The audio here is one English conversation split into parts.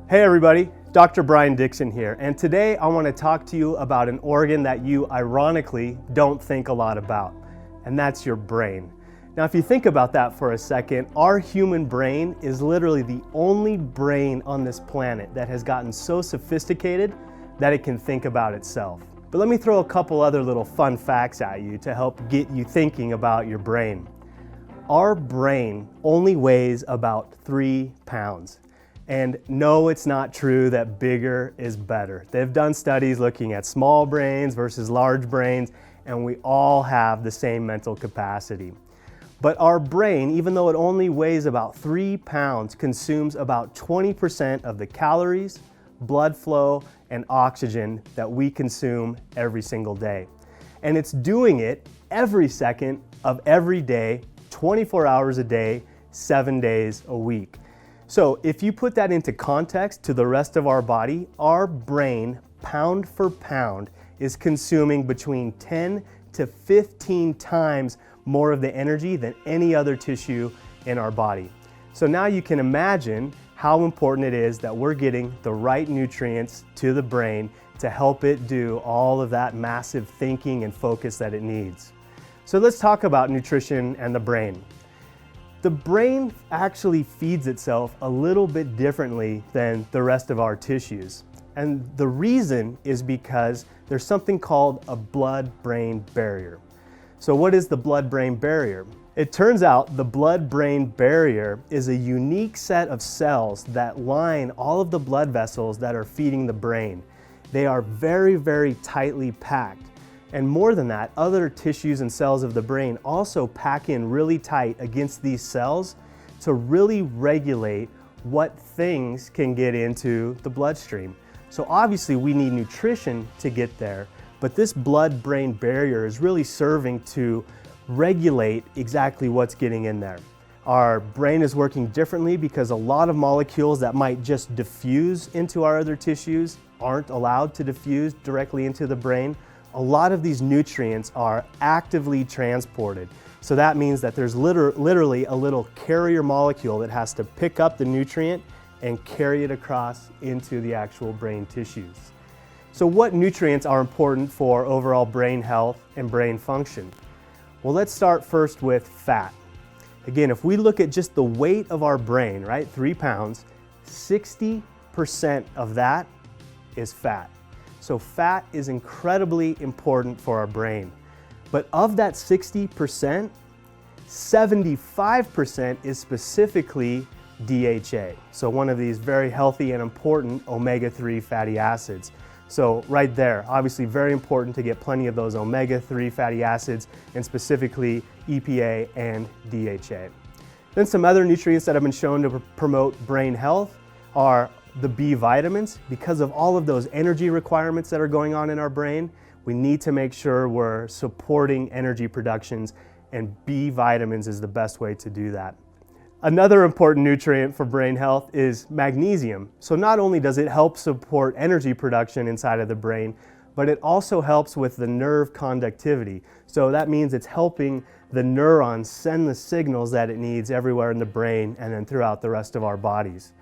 Hey everybody, Dr. Brian Dixon here, and today I want to talk to you about an organ that you ironically don't think a lot about, and that's your brain. Now if you think about that for a second, our human brain is literally the only brain on this planet that has gotten so sophisticated that it can think about itself. But let me throw a couple other little fun facts at you to help get you thinking about your brain. Our brain only weighs about 3 pounds. And no, it's not true that bigger is better. They've done studies looking at small brains versus large brains, and we all have the same mental capacity. But our brain, even though it only weighs about 3 pounds, consumes about 20% of the calories, blood flow, and oxygen that we consume every single day. And it's doing it every second of every day, 24 hours a day, 7 days a week. So if you put that into context to the rest of our body, our brain, pound for pound, is consuming between 10 to 15 times more of the energy than any other tissue in our body. So now you can imagine how important it is that we're getting the right nutrients to the brain to help it do all of that massive thinking and focus that it needs. So let's talk about nutrition and the brain. The brain actually feeds itself a little bit differently than the rest of our tissues. And the reason is because there's something called a blood-brain barrier. So what is the blood-brain barrier? It turns out the blood-brain barrier is a unique set of cells that line all of the blood vessels that are feeding the brain. They are very, very tightly packed. And more than that, other tissues and cells of the brain also pack in really tight against these cells to really regulate what things can get into the bloodstream. So obviously we need nutrition to get there, but this blood-brain barrier is really serving to regulate exactly what's getting in there. Our brain is working differently because a lot of molecules that might just diffuse into our other tissues aren't allowed to diffuse directly into the brain. A lot of these nutrients are actively transported. So that means that there's literally a little carrier molecule that has to pick up the nutrient and carry it across into the actual brain tissues. So what nutrients are important for overall brain health and brain function? Well, let's start first with fat. Again, if we look at just the weight of our brain, right, 3 pounds, 60% of that is fat. So fat is incredibly important for our brain. But of that 60%, 75% is specifically DHA. So one of these very healthy and important omega-3 fatty acids. So right there, obviously very important to get plenty of those omega-3 fatty acids, and specifically EPA and DHA. Then some other nutrients that have been shown to promote brain health are the B vitamins. Because of all of those energy requirements that are going on in our brain, we need to make sure we're supporting energy productions, and B vitamins is the best way to do that. Another important nutrient for brain health is magnesium. So not only does it help support energy production inside of the brain, but it also helps with the nerve conductivity. So that means it's helping the neurons send the signals that it needs everywhere in the brain and then throughout the rest of our bodies.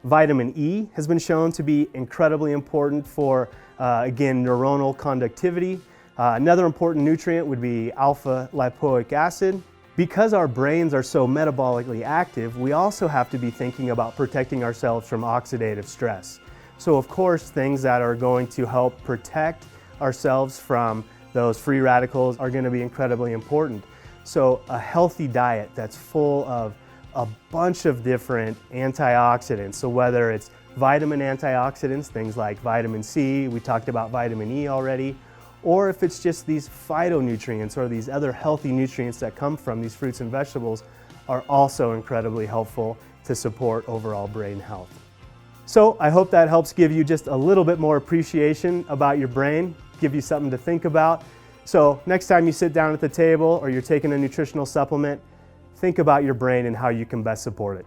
Vitamin E has been shown to be incredibly important for, again, neuronal conductivity. Another important nutrient would be alpha lipoic acid. Because our brains are so metabolically active, we also have to be thinking about protecting ourselves from oxidative stress. So of course, things that are going to help protect ourselves from those free radicals are going to be incredibly important. So a healthy diet that's full of a bunch of different antioxidants. So whether it's vitamin antioxidants, things like vitamin C, we talked about vitamin E already, or if it's just these phytonutrients or these other healthy nutrients that come from these fruits and vegetables, are also incredibly helpful to support overall brain health. So I hope that helps give you just a little bit more appreciation about your brain, give you something to think about. So next time you sit down at the table or you're taking a nutritional supplement, think about your brain and how you can best support it.